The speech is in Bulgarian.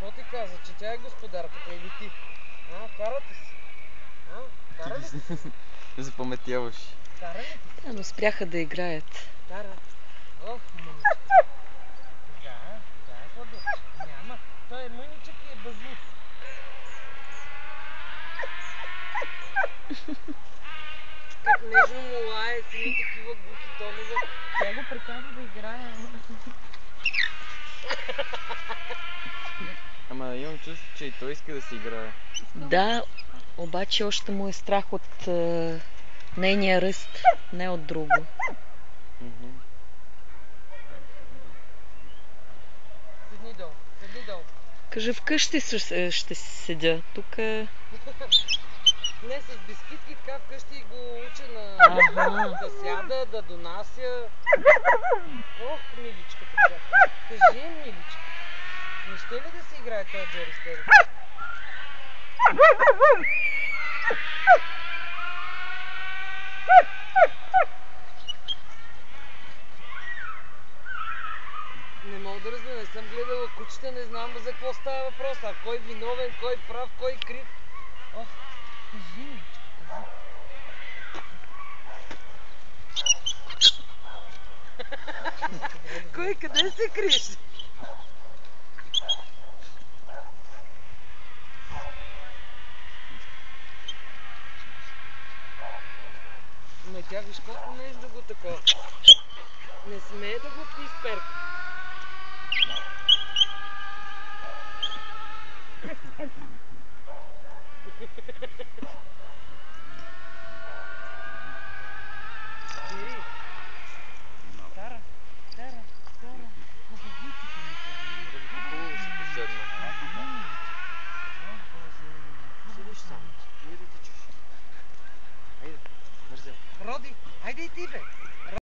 Какво ти каза? Че тя е господарката или ти? Карате си? Кара ли си? Запаметяваш. Кара ли ти? Но спряха да играят. Кара. Ох, мъничък. Да, слабо. Няма. Той е мъничък и е бъзлив. Как нежно му лае с едни такива глухи тонове. Тя го приканва да играе. Ама имам чувство, че и той иска да си играе. Да, обаче още му е страх от нейния ръст, не от друго. Седни долу. Кажи, вкъщи ще си седя. Тук е... Не, с бисквитки така вкъщи го уча да сяда, да донася. Ох, миличката тя. Кажи, миличка. Не ще ли да си играе този Джери Стери? Не мога да разбера, не съм гледала кучета, не знам за какво става въпрос. А кой виновен, кой прав, кой крив? Ох, кажи, миличка, кажи. Кой, къде се криеш? Ме тя виж колко нежно го такова. Не смее да го изперка. Тара. Хубавиците ми тя. Хубаво си поседна. Седиш само. Не да тичаш. Айде, мързел. Роди, айде и ти бе.